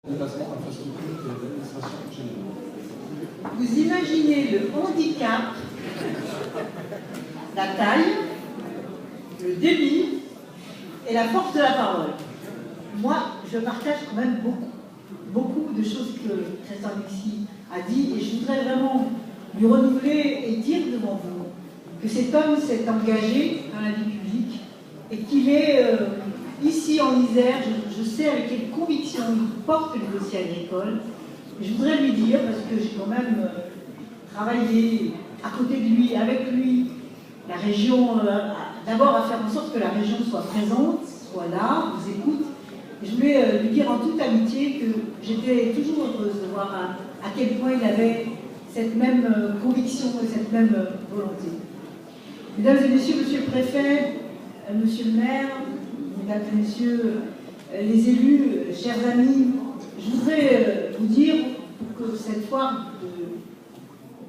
dépassement infrastructure de l'administration générale. Vous imaginez le handicap, la taille, le débit et la force de la parole. Moi, je partage quand même beaucoup de choses que Christian Lixi a dit, et je voudrais vraiment lui renouveler et dire devant vous que cet homme s'est engagé dans la vie publique et qu'il est ici en Isère, je sais avec quelle conviction il porte le dossier agricole. Et je voudrais lui dire, parce que j'ai quand même travaillé à côté de lui, avec lui, la région, d'abord à faire en sorte que la région soit présente, soit là, vous écoute. Et je voulais lui dire en toute amitié que j'étais toujours heureuse de voir à quel point il avait cette même conviction et cette même volonté. Mesdames et messieurs, monsieur le préfet, monsieur le maire, mesdames et messieurs les élus, chers amis, je voudrais vous dire, pour que cette foire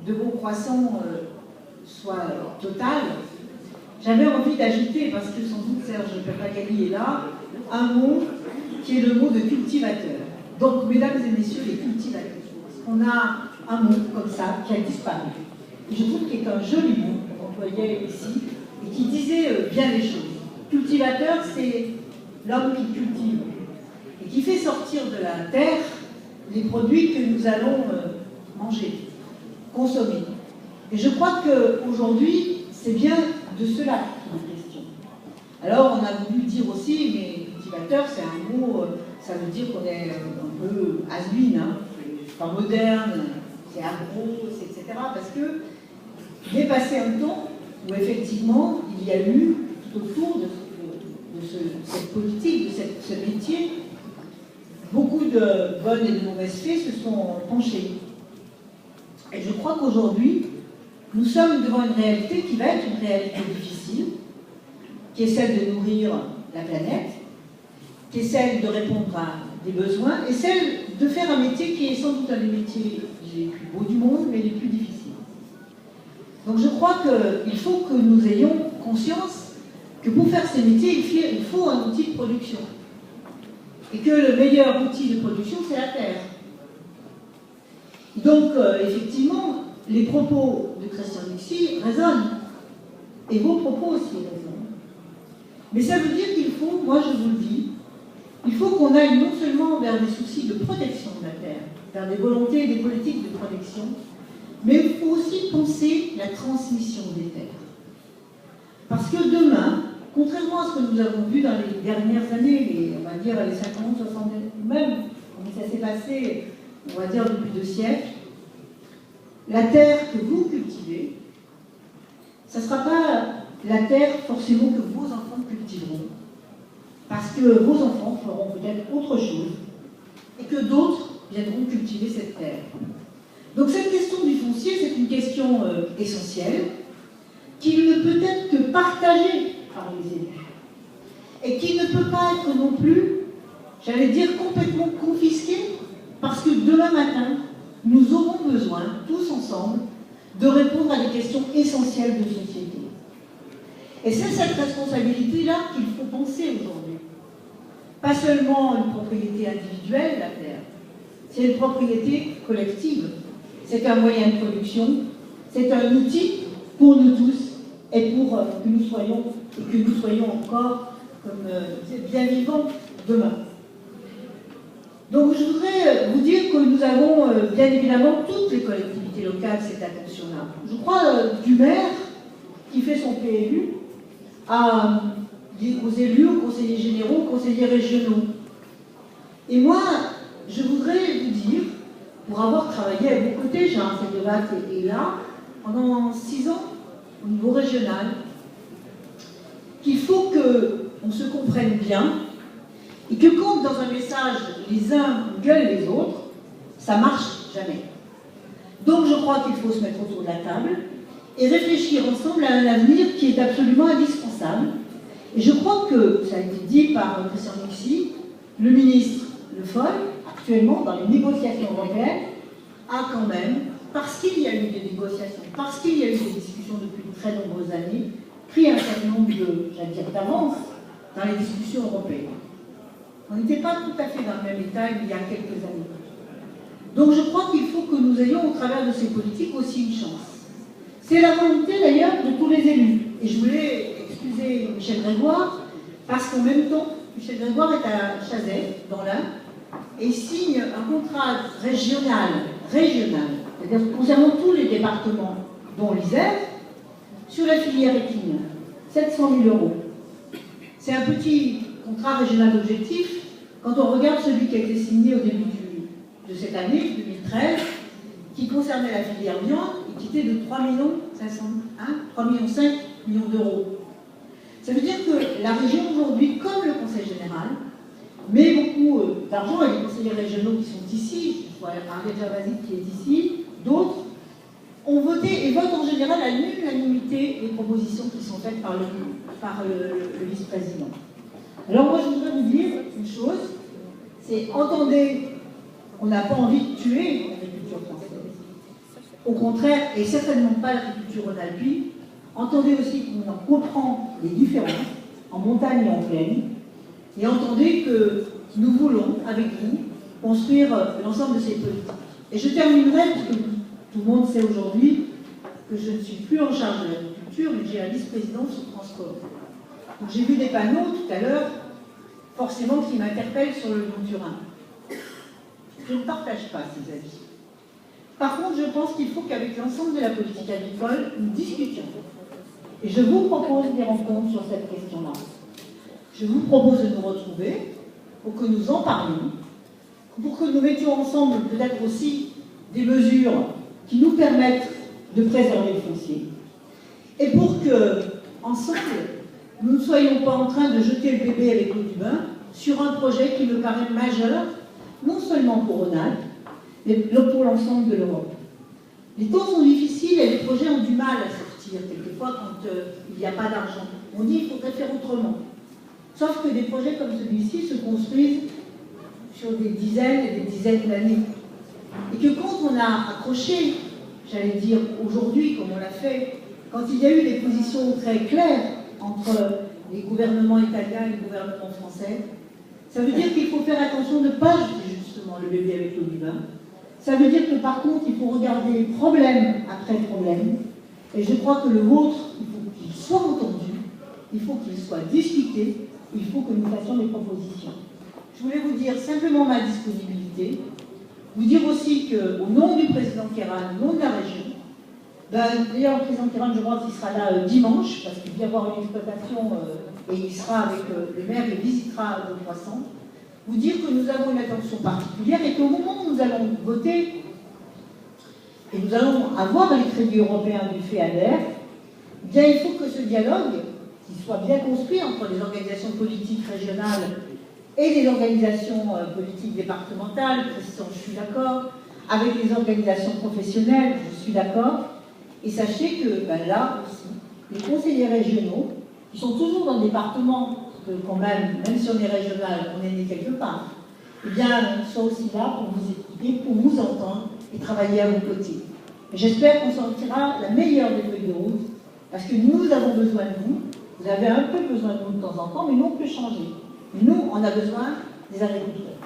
de beaux croissants soit totale, j'avais envie d'ajouter, parce que sans doute Serge Papagali est là, un mot qui est le mot de cultivateur. Donc, mesdames et messieurs, les cultivateurs. On a un mot comme ça qui a disparu. Et je trouve qu'il est un joli mot qu'on employait ici et qui disait bien les choses. Cultivateur, c'est l'homme qui cultive et qui fait sortir de la terre les produits que nous allons manger, consommer. Et je crois qu'aujourd'hui, c'est bien de cela qu'il est question. Alors, on a voulu dire aussi, mais cultivateur, c'est un mot, ça veut dire qu'on est un peu has-been, hein, c'est pas moderne, c'est agro, etc. Parce que il est passé un temps où effectivement, il y a eu, tout autour de cette politique, de ce métier, beaucoup de bonnes et de mauvaises fées se sont penchées. Et je crois qu'aujourd'hui, nous sommes devant une réalité qui va être une réalité difficile, qui est celle de nourrir la planète, qui est celle de répondre à des besoins, et celle de faire un métier qui est sans doute un des métiers les plus beaux du monde, mais les plus difficiles. Donc je crois qu'il faut que nous ayons conscience que pour faire ces métiers, il faut un outil de production. Et que le meilleur outil de production, c'est la terre. Donc, effectivement, les propos de Christian Lixi résonnent. Et vos propos aussi résonnent. Mais ça veut dire qu'il faut, moi je vous le dis, il faut qu'on aille non seulement vers des soucis de protection de la terre, vers des volontés et des politiques de protection, mais il faut aussi penser la transmission des terres. Parce que demain, contrairement à ce que nous avons vu dans les dernières années, on va dire les 50, 60, même, ça s'est passé, on va dire depuis 2 siècles, la terre que vous cultivez, ça ne sera pas la terre forcément que vos enfants cultiveront, parce que vos enfants feront peut-être autre chose, et que d'autres viendront cultiver cette terre. Donc cette question du foncier, c'est une question essentielle, qui ne peut être que partagée par les élus, et qui ne peut pas être non plus, j'allais dire, complètement confisquée, parce que demain matin, nous aurons besoin, tous ensemble, de répondre à des questions essentielles de société. Et c'est cette responsabilité-là qu'il faut penser aujourd'hui. Pas seulement une propriété individuelle, la terre, c'est une propriété collective. C'est un moyen de production, c'est un outil pour nous tous et pour que nous soyons encore comme bien vivants demain. Donc je voudrais vous dire que nous avons bien évidemment toutes les collectivités locales cette attention-là. Je crois du maire qui fait son PLU aux élus, aux conseillers généraux, aux conseillers régionaux. Et moi, je voudrais vous dire, pour avoir travaillé à vos côtés, Jean Sedevat est là, pendant 6 ans au niveau régional, qu'il faut qu'on se comprenne bien et que quand dans un message les uns gueulent les autres, ça marche jamais. Donc je crois qu'il faut se mettre autour de la table et réfléchir ensemble à un avenir qui est absolument indispensable. Et je crois que, ça a été dit par Christian Lixi, le ministre Le Foll, actuellement dans les négociations européennes, a quand même, parce qu'il y a eu des négociations, parce qu'il y a eu des discussions depuis de très nombreuses années, pris un certain nombre d'avance dans les discussions européennes. On n'était pas tout à fait dans le même état il y a quelques années. Donc je crois qu'il faut que nous ayons au travers de ces politiques aussi une chance. C'est la volonté d'ailleurs de tous les élus. Et je voulais excuser Michel Grégoire, parce qu'en même temps, Michel Grégoire est à Chazay, dans l'Ain, et signe un contrat régional, c'est-à-dire concernant tous les départements, dont l'Isère, sur la filière équine, 700 000 €. C'est un petit contrat régional d'objectif quand on regarde celui qui a été signé au début de cette année, 2013, qui concernait la filière viande et qui était de 3,5 millions d'euros. Ça veut dire que la région aujourd'hui, comme le Conseil général, met beaucoup d'argent, et les conseillers régionaux qui sont ici, je vois Ariel Javasi qui est ici, d'autres, ont voté et votent en général à l'unanimité les propositions qui sont faites par le vice-président. Alors moi je voudrais vous dire une chose, c'est entendez, on n'a pas envie de tuer l'agriculture française. Au contraire, et certainement pas l'agriculture rhône-alpine, entendez aussi qu'on en comprend les différences en montagne et en plaine, et entendez que nous voulons, avec vous, construire l'ensemble de ces politiques. Et je terminerai, parce que tout le monde sait aujourd'hui que je ne suis plus en charge de l'agriculture, mais j'ai la vice-présidence au transport. Donc j'ai vu des panneaux tout à l'heure, forcément qui m'interpellent sur le Lyon-Turin. Je ne partage pas ces avis. Par contre, je pense qu'il faut qu'avec l'ensemble de la politique agricole, nous discutions. Et je vous propose des rencontres sur cette question-là. Je vous propose de nous retrouver pour que nous en parlions, pour que nous mettions ensemble peut-être aussi des mesures qui nous permettent de préserver le foncier. Et pour que, ensemble, nous ne soyons pas en train de jeter le bébé avec l'eau du bain sur un projet qui me paraît majeur, non seulement pour Rhône-Alpes, mais pour l'ensemble de l'Europe. Les temps sont difficiles et les projets ont du mal à sortir, quelquefois, quand il n'y a pas d'argent. On dit qu'il faudrait faire autrement. Sauf que des projets comme celui-ci se construisent sur des dizaines et des dizaines d'années. Et que quand on a accroché, j'allais dire aujourd'hui, comme on l'a fait, quand il y a eu des positions très claires entre les gouvernements italiens et le gouvernement français, ça veut dire qu'il faut faire attention de ne pas jeter justement le bébé avec l'eau du bain. Ça veut dire que par contre, il faut regarder problème après problème. Et je crois que le vôtre, il faut qu'il soit entendu, il faut qu'il soit discuté, il faut que nous fassions des propositions. Je voulais vous dire simplement ma disponibilité, vous dire aussi qu'au nom du président Kéran, au nom de la région, d'ailleurs le président Kéran, je crois qu'il sera là dimanche, parce qu'il vient voir une exploitation et il sera avec le maire, il visitera le poisson, vous dire que nous avons une attention particulière et qu'au moment où nous allons voter, et nous allons avoir les crédits européens du FEADER, bien il faut que ce dialogue, qu'il soit bien construit entre les organisations politiques régionales et les organisations politiques départementales, Christian, je suis d'accord, avec les organisations professionnelles, je suis d'accord, et sachez que là aussi, les conseillers régionaux, qui sont toujours dans le département, parce que quand même si on est régional, on est né quelque part, eh bien, ils sont aussi là pour vous écouter, pour vous entendre et travailler à vos côtés. J'espère qu'on sortira la meilleure des feuilles de route, parce que nous avons besoin de vous, vous avez un peu besoin de nous de temps en temps, mais nous on peut changer. Nous, on a besoin des agriculteurs.